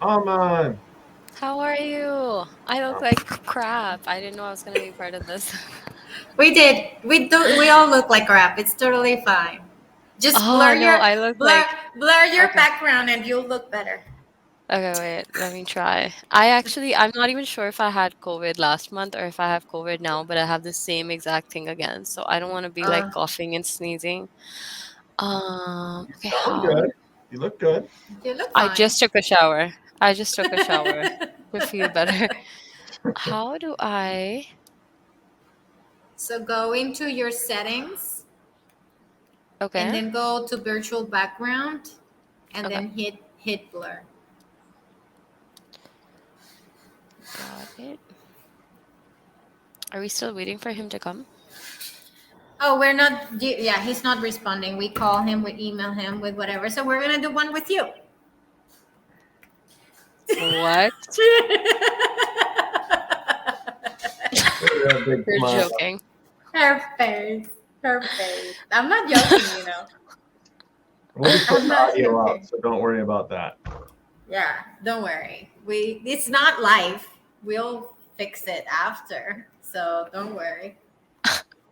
Ammun. How are you? I look Oh, like crap. I didn't know I was gonna be part of this. We did. We do. We all look like crap. It's totally fine. Just Oh no, I look blur like blur your okay. background, and you'll look better. Okay, wait, let me try. I'm not even sure if I had COVID last month or if I have COVID now, but I have the same exact thing again. So I don't want to be like Uh, coughing and sneezing. you Okay, sound how? good. You look good. you look I fine. just took a shower. I just took a shower to feel better. How do I? So go into your settings, and Okay, then go to virtual background, and okay, then hit blur. got it. Are we still waiting for him to come? Oh, we're not. Yeah, he's not responding. We call him, we email him with whatever. So we're gonna do one with you. What? Look at that big You're smile. joking. Her face, her face. I'm not joking. We'll be I'm putting not audio out, joking. so don't worry about that. Yeah, don't worry. It's not live. We'll fix it after. So don't worry.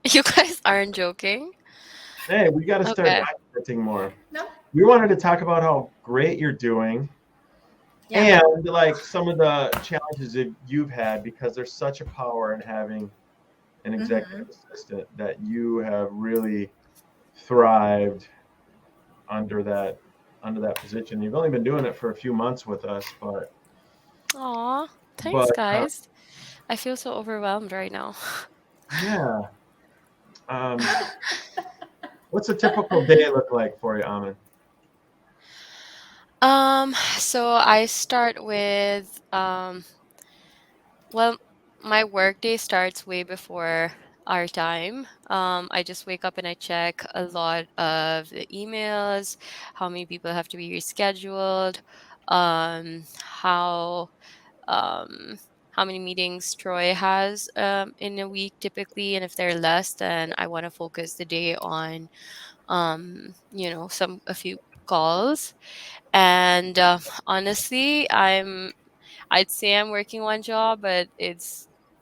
You guys aren't joking? Hey, we got to start Okay. documenting more. No? We wanted to talk about how great you're doing Yeah. and like some of the challenges that you've had because there's such a power in having an Mm-hmm. executive assistant that you have really thrived under that position. You've only been doing it for a few months with us, Aw, but thanks, guys. I feel so overwhelmed right now. yeah. Um, what's a typical day look like for you, Amin? So I start with well, my workday starts way before our time. I just wake up and I check a lot of the emails, how many people have to be rescheduled, um, how um, how many meetings Troy has in a week typically, and if they're less, then I want to focus the day on some a few calls. And honestly, I'd say I'm working one job, but it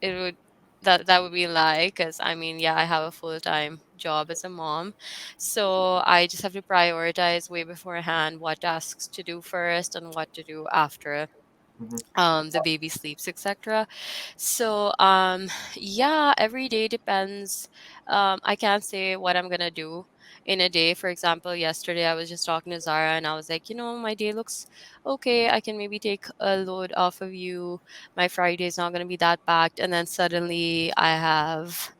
would that would be a lie because I mean, yeah, I have a full-time job as a mom. So I just have to prioritize way beforehand what tasks to do first and what to do after Mhm. the baby sleeps, etc. So yeah, every day depends. I can't say what I'm gonna do in a day. For example, yesterday I was just talking to Zara and I was like, my day looks okay. I can maybe take a load off of you. My Friday is not gonna be that packed. And then suddenly I have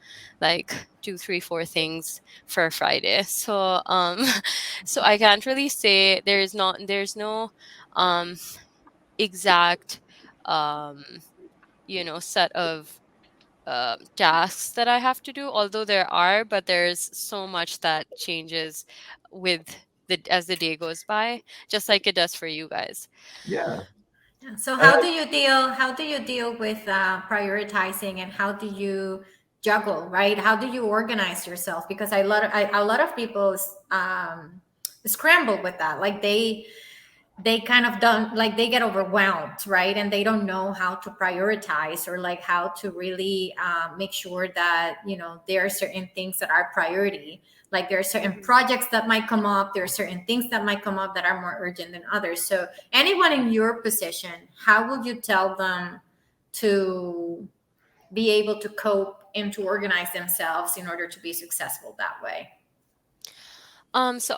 like two, three, four things for Friday. So so I can't really say there's no um exact um set of tasks that I have to do, although there are, but there's so much that changes with as the day goes by, just like it does for you guys. Yeah. Yeah. So And how do you deal with prioritizing, and how do you juggle, right? How do you organize yourself? Because a lot of people scramble with that. Like they kind of don't, like, they get overwhelmed, right? And they don't know how to prioritize, or like how to really make sure that there are certain things that are priority. Like there are certain projects that might come up, there are certain things that might come up that are more urgent than others. So anyone in your position, how would you tell them to be able to cope and to organize themselves in order to be successful that way? So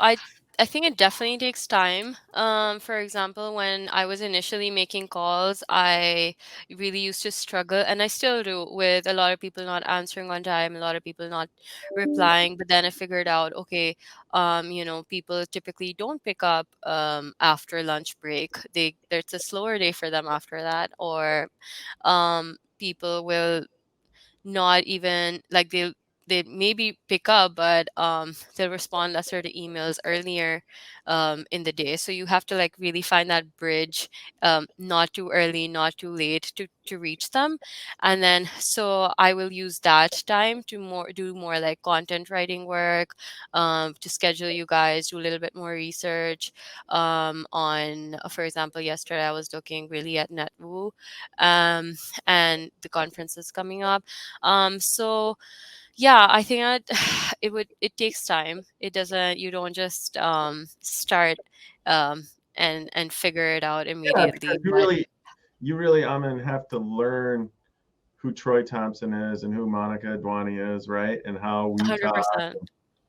I think it definitely takes time. For example, when I was initially making calls, I really used to struggle, and I still do, with a lot of people not answering on time, a lot of people not replying. But then I figured out, okay, people typically don't pick up after lunch break. There's a slower day for them after that, or people will not even like they maybe pick up, but they'll respond lesser to emails earlier in the day. So you have to like really find that bridge, not too early, not too late to reach them. And then so I will use that time to do more like content writing work, to schedule you guys, do a little bit more research on, for example, yesterday I was looking really at NetWoo, and the conference is coming up. So yeah, I think it takes time. It doesn't, you don't just start um and figure it out Yeah, because immediately, but you really, have to learn who Troy Thompson is and who Monica Adwani is, right? And how we talk, 100%.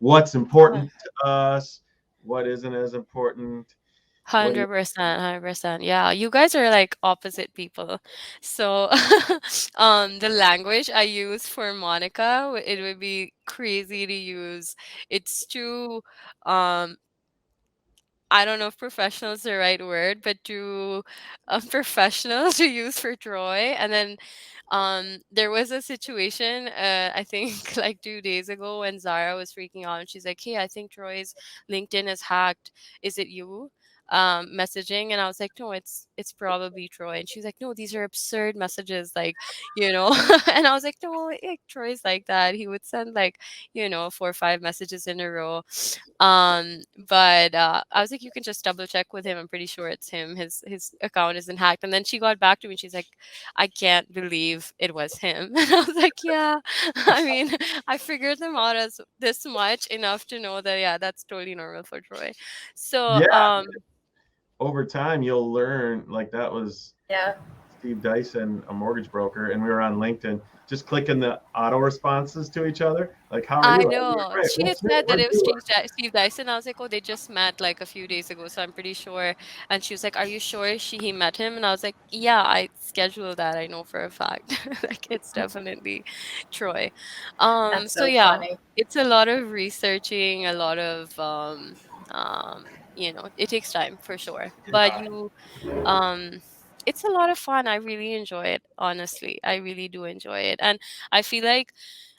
what's important to us, what isn't as important. What do you 100%, 100%. Yeah, you guys are like opposite people. So, the language I use for Monica, it would be crazy to use. It's too, um, I don't know if professional is the right word, but too professional to use for Troy. And then there was a situation, I think like 2 days ago, when Zara was freaking out and she's like, "Hey, I think Troy's LinkedIn is hacked. Is it you?" Messaging, and I was like, "No, it's probably Troy." And she's like, "No, these are absurd messages, like, you know." And I was like, "No, Troy's like that. He would send like, 4 or 5 messages in a row." But I was like, "You can just double check with him. I'm pretty sure it's him. His account isn't hacked." And then she got back to me. She's like, "I can't believe it was him." And I was like, "Yeah, I mean, I figured them out as this much enough to know that, yeah, that's totally normal for Troy." So Yeah, over time you'll learn. Like that was Yeah. Steve Dyson, a mortgage broker, and we were on LinkedIn, just clicking the auto responses to each other. Like, how are I you? I'm doing know. great. She had What's new? said that Where's it was you? Steve Dyson. I was like, "Oh, they just met like a few days ago, so I'm pretty sure." And she was like, "Are you sure he met him?" And I was like, "Yeah, I scheduled that. I know for a fact. Like it's definitely Troy." That's So so yeah, funny. it's a lot of researching, a lot of it takes time for sure. But um it's a lot of fun. I really enjoy it, honestly. I really do enjoy it. And I feel like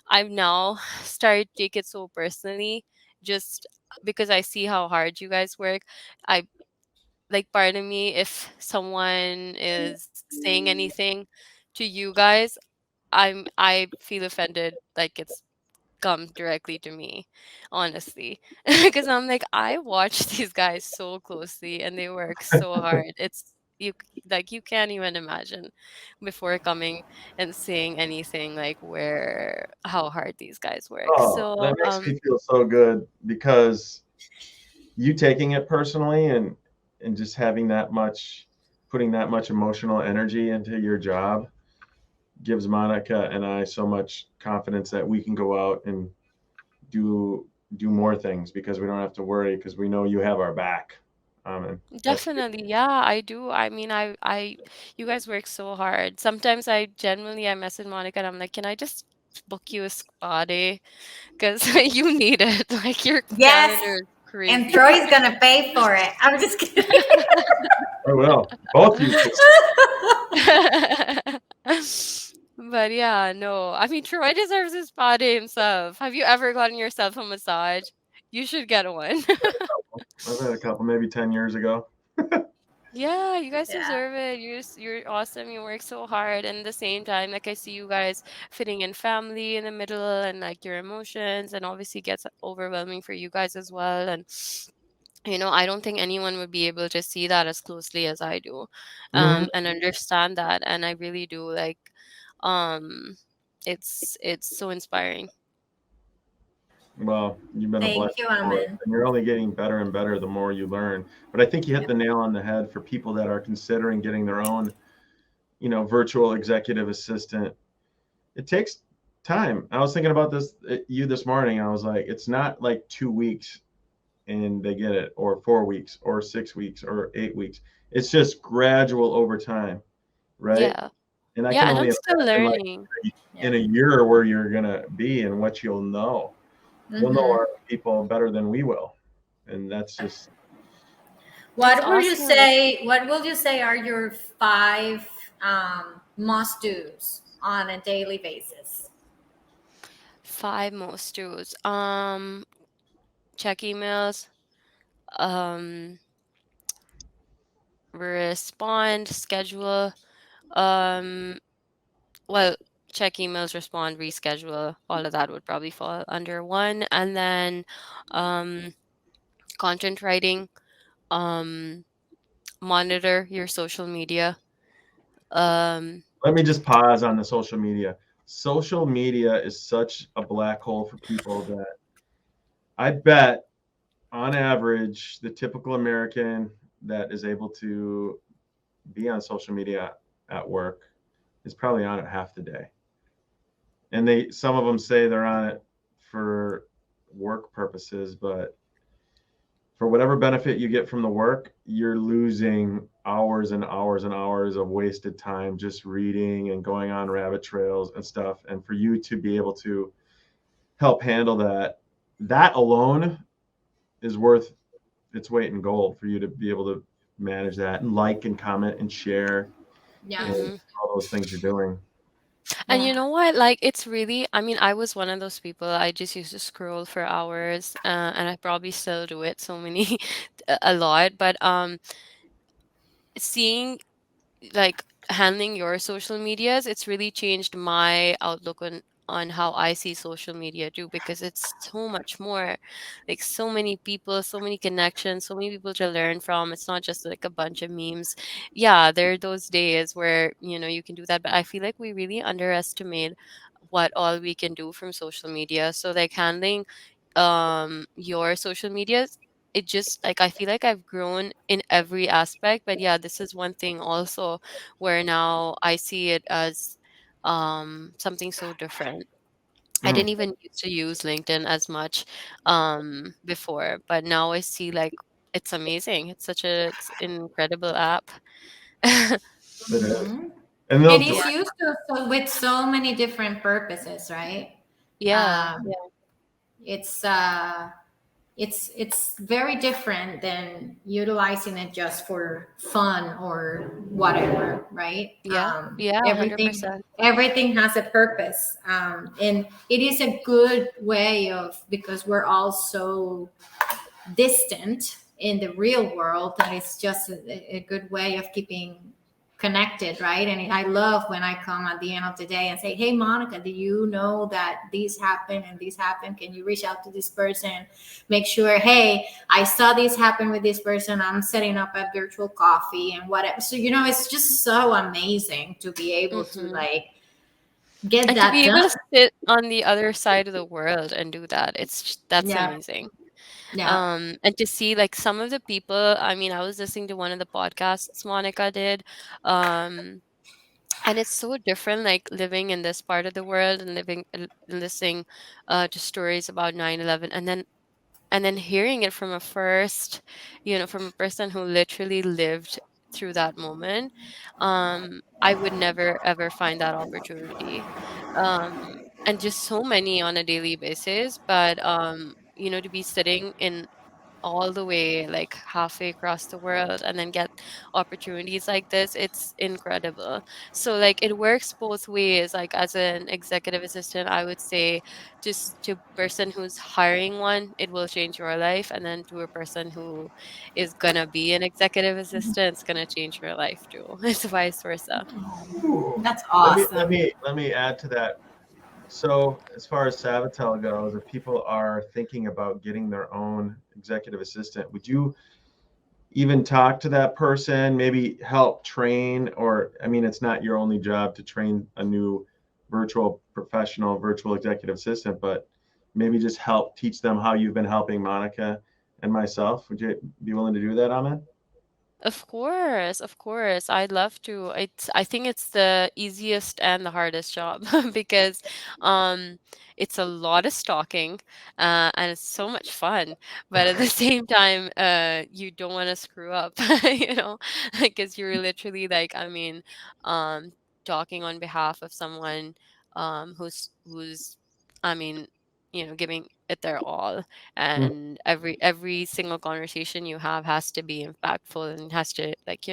I've now started to take it so personally, just because I see how hard you guys work. I like, part of me, if someone is saying anything to you guys, I feel offended, like it's come directly to me, honestly. Because I'm like, I watch these guys so closely and they work so hard. Like, you can't even imagine before coming and saying anything like where how hard these guys work. Oh, So that makes me feel so good because you taking it personally and just having that much, putting that much emotional energy into your job gives Monica and I so much confidence that we can go out and do do more things because we don't have to worry because we know you have our back. And that's definitely, yeah, I do. I mean, you guys work so hard. Sometimes I message Monica and I'm like, "Can I just book you a spa day? Because you need it. Like, your Yes. calendar is And crazy." Troy's gonna pay for it. I'm just kidding. oh well, both you two. But yeah, no. I mean, Troy deserves a spa day himself. Have you ever gotten yourself a massage? You should get one. I've had a couple, maybe 10 years ago. Yeah, you guys Yeah. deserve it. You're awesome. You work so hard, and at the same time, like, I see you guys fitting in family in the middle, and like your emotions, and obviously gets overwhelming for you guys as well. And I don't think anyone would be able to see that as closely as I do, Mhm. and understand that. And I really do, like, um, it's so inspiring. Well, you've been a Thank blessing you, for us, Amin. and you're only getting better and better the more you learn. But I think you hit Yeah. the nail on the head for people that are considering getting their own, virtual executive assistant. It takes time. I was thinking about you this morning. I was like, it's not like 2 weeks and they get it, or 4 weeks, or 6 weeks, or 8 weeks. It's just gradual over time, right? Yeah, And I yeah, can and only I'm still imagine like learning. Yeah. in a year where you're gonna be and what you'll know. You'll know Mm-hmm. our people better than we will, and that's just It's What will you awesome. say? What will you say are your five must dos on a daily basis? Five most do's. Check emails. Um, Respond, schedule. Um, well, check emails, respond, reschedule. All of that would probably fall under one, and then um, content writing. Um, Monitor your social media. Um, Let me just pause on the social media. Social media is such a black hole for people that I bet on average, the typical American that is able to be on social media at work is probably on it half the day. And some of them say they're on it for work purposes, but for whatever benefit you get from the work, you're losing hours and hours and hours of wasted time just reading and going on rabbit trails and stuff. And for you to be able to help handle that, that alone is worth its weight in gold for you to be able to manage that and like and comment and share Yeah. and mhm. all those things you're doing. And you Yeah. know what? Like, it's really, I mean, I was one of those people. I just used to scroll for hours, and I probably still do it so many, a lot. But seeing like handling your social medias, it's really changed my outlook on how I see social media too, because it's so much more, like so many people, so many connections, so many people to learn from. It's not just like a bunch of memes. Yeah, there are those days where, you can do that, but I feel like we really underestimate what all we can do from social media. So like handling your social medias, it just like I feel like I've grown in every aspect. But yeah, this is one thing also where now I see it as something so different. I Mm, didn't even used to use LinkedIn as much before, but now I see like it's amazing. It's such it's an incredible app. it is. Hmm. And And they'll Yeah. it's direct. used to, so with so many different purposes, right? Yeah. Um, it's uh, it's very different than utilizing it just for fun or whatever, right? Yeah. Yeah, Everything 100%. everything has a purpose, and it is a good way of, because we're all so distant in the real world, that it's just a good way of keeping connected, right? And I love when I come at the end of the day and say, hey Monica, do you know that this happened and this happened? Can you reach out to this person, make sure, hey, I saw this happen with this person, I'm setting up a virtual coffee and whatever. So it's just so amazing to be able to Hmm. like get And to that be done. able to sit on the other side of the world and do that, that's Yeah. amazing. Yeah. And to see like some of the people, I mean, I was listening to one of the podcasts Monica did, um, and it's so different, like living in this part of the world and listening to stories about 9/11, and then hearing it from a first, from a person who literally lived through that moment. I would never ever find that opportunity. And just so many on a daily basis, but to be sitting in all the way like halfway across the world and then get opportunities like this, it's incredible. So like it works both ways. Like as an executive assistant, I would say, just to person who's hiring one, it will change your life, and then to a person who is gonna be an executive assistant, it's gonna change your life too. It's vice versa. Ooh. That's Let me let awesome. me let me add to that. So as far as Savvital goes, if people are thinking about getting their own executive assistant, would you even talk to that person, maybe help train, or I mean, it's not your only job to train a new virtual professional, virtual executive assistant, but maybe just help teach them how you've been helping Monica and myself. Would you be willing to do that, Ahmed? Of course, of course. I'd love to. I think it's the easiest and the hardest job because um it's a lot of stalking, and it's so much fun. But at the same time, you don't want to screw up, you know, because you're literally like, I mean, um talking on behalf of someone who's I mean, giving it their all, Mm, and every single conversation you have has to be impactful and has to, like,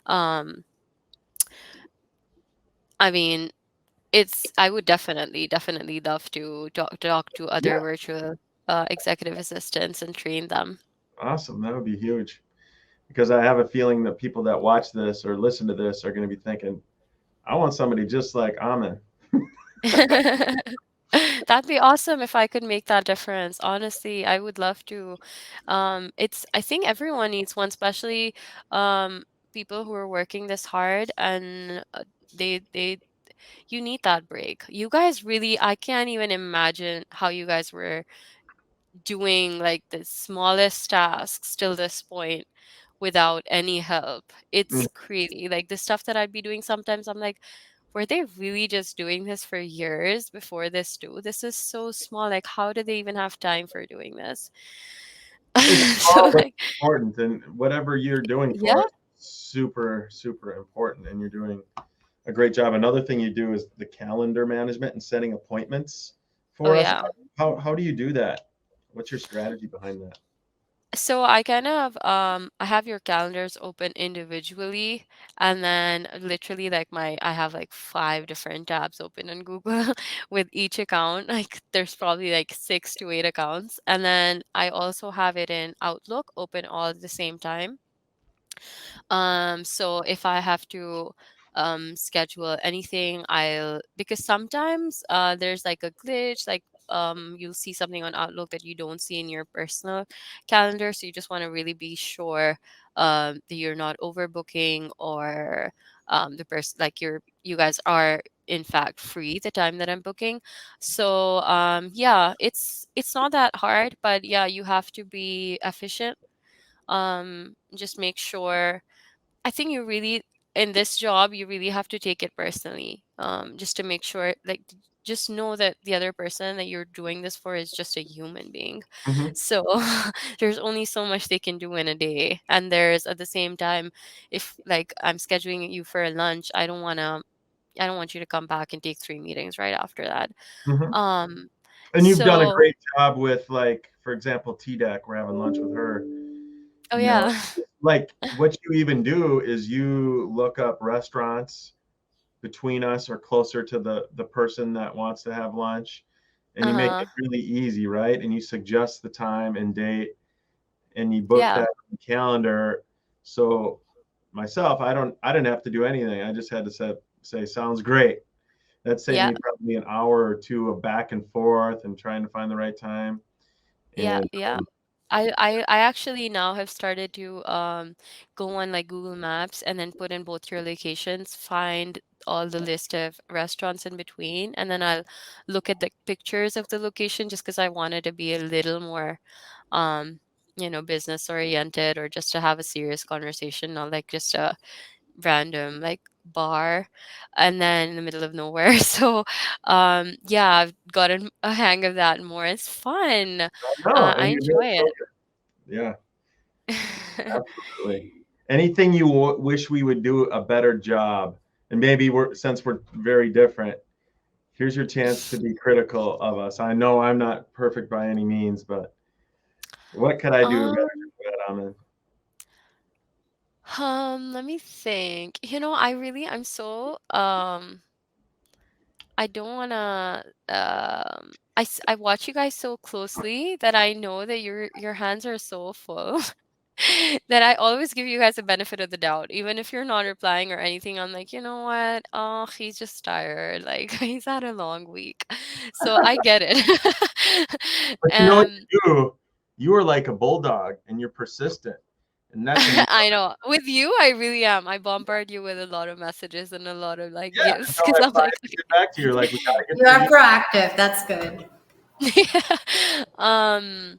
um I mean, it's I would definitely love to talk to Yeah, other virtual executive assistants and train them. awesome. That would be huge. Because I have a feeling that people that watch this or listen to this are going to be thinking, I want somebody just like Amin. That'd be awesome if I could make that difference. Honestly, I would love to. It's I think everyone needs one, especially um, people who are working this hard and they you need that break. You guys really, I can't even imagine how you guys were doing like the smallest tasks till this point without any help. Mm, It's crazy. Like the stuff that I'd be doing sometimes, I'm like, were they really just doing this for years before this too? This is so small. Like, how do they even have time for doing this? it's So, small, but like, important. And whatever you're doing for yeah. us, super, super important. And you're doing a great job. Another thing you do is the calendar management and setting appointments Oh, for us. yeah. How do you do that? What's your strategy behind that? So I kind of I have your calendars open individually, and then literally like my I have like five different tabs open in Google with each account. Like there's probably like 6 to 8 accounts. And then I also have it in Outlook open all at the same time. So if I have to schedule anything, I'll because sometimes there's like a glitch, like you'll see something on Outlook that you don't see in your personal calendar. So you just want to really be sure that you're not overbooking or the person like you guys are in fact free the time that I'm booking. So yeah, it's not that hard, but yeah, you have to be efficient. Just make sure I think you really in this job you really have to take it personally. Just to make sure like just know that the other person that you're doing this for is just a human being. Hmm. So there's only so much they can do in a day. And there's at the same time, if like I'm scheduling you for a lunch, I don't want you to come back and take 3 meetings right after that. Hmm. Um And you've done a so great job with, like, for example, TDEC. We're having lunch with her. oh You know, yeah. like what you even do is you look up restaurants between us or closer to the person that wants to have lunch, and you make Uh-huh. it really easy, right? And you suggest the time and date, and you book Yeah. that on the calendar. So myself, I didn't have to do anything. I just had to say sounds great. That saved Yeah. me probably an hour or two of back and forth and trying to find the right time. Yeah, And yeah. I actually now have started to go on like Google Maps and then put in both your locations, find all the list of restaurants in between, and then I'll look at the pictures of the location just because I wanted to be a little more um, business oriented or just to have a serious conversation, not like just a random like bar and then in the middle of nowhere. So yeah, I've gotten a hang of that more. It's fun. no, I and you're doing enjoy so good. Yeah, it. absolutely. Anything you wish we would do a better job, and maybe since we're very different, here's your chance to be critical of us. I know I'm not perfect by any means, but what could I do better um than that, Amin? let me think. I'm so I don't wanna I watch you guys so closely that I know that your hands are so full. That I always give you guys the benefit of the doubt. Even if you're not replying or anything, I'm like, you know what? Oh, he's just tired. Like he's had a long week. So I get it. But you know what um you do? You are like a bulldog, and you're persistent, and that's amazing. I know. With you, I really am. I bombard you with a lot of messages and a lot of like Yeah, gifts until because I I'm like, finally get back to you. You're like, we gotta get You the are meeting. proactive. That's good. yeah. Um,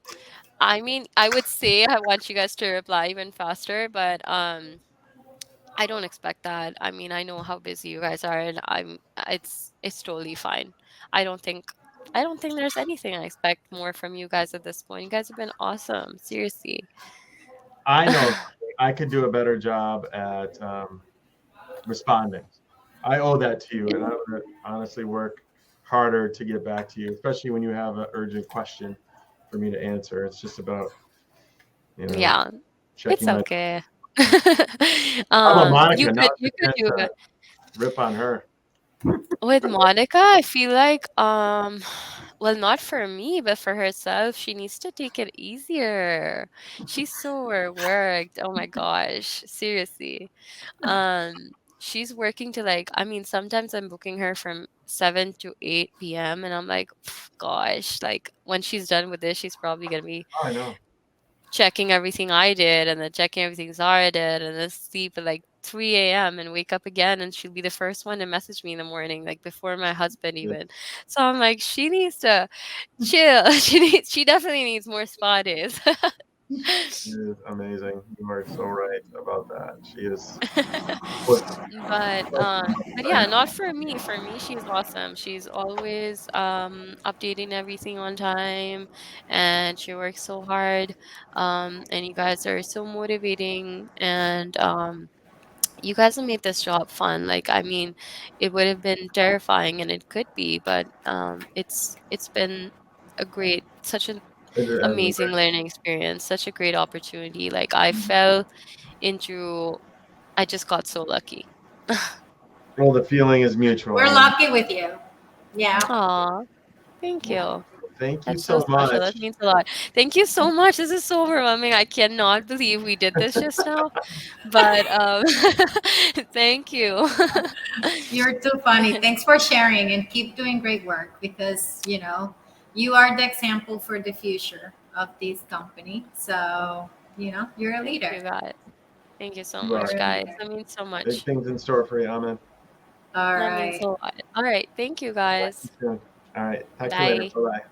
I mean, I would say I want you guys to reply even faster, but I don't expect that. I mean, I know how busy you guys are, and it's totally fine. I don't think I don't think there's anything I expect more from you guys at this point. You guys have been awesome, seriously. I know I could do a better job at responding. I owe that to you, and I would honestly work harder to get back to you, especially when you have an urgent question for me to answer. It's just about, you know, Yeah, it's checking my. okay. How about You Monica? could Now's the you could chance do to it. rip on her. With Monica, I feel like well, not for me, but for herself, she needs to take it easier. She's so overworked. Oh my gosh, seriously. She's working to like, I mean, sometimes I'm booking her from 7 to 8 p.m. and I'm like, gosh, like when she's done with this, she's probably gonna be Oh, I know. checking everything I did and then checking everything Zara did and then sleep at like 3 a.m. and wake up again and she'll be the first one to message me in the morning, like before my husband Yeah, even. So I'm like, she needs to chill. She definitely needs more spa days. she is amazing. You are so right about that. She is what But yeah, not for me. For me, she's awesome. She's always updating everything on time and she works so hard. And you guys are so motivating and you guys have made this job fun. Like, I mean, it would have been terrifying and it could be, but it's been a great, such an it has been amazing great. learning experience, such a great opportunity. Like I fell into I just got so lucky. Well, the feeling is mutual. We're I mean, lucky with you. Yeah. Aw, thank well, you. thank you That's so so special. That much. means a lot. Thank you so much. This is so overwhelming. I cannot believe we did this just now. But thank you. You're too funny. Thanks for sharing and keep doing great work because, you are the example for the future of this company. So, you're a Thank leader. you, guys. Thank you so You much, You're are. a guys. leader. That means so Big much. things in store for you, Amen. All That means right. a lot. All right. Thank you, Talk to guys. you soon. All right. Talk to you later. Bye. Bye bye.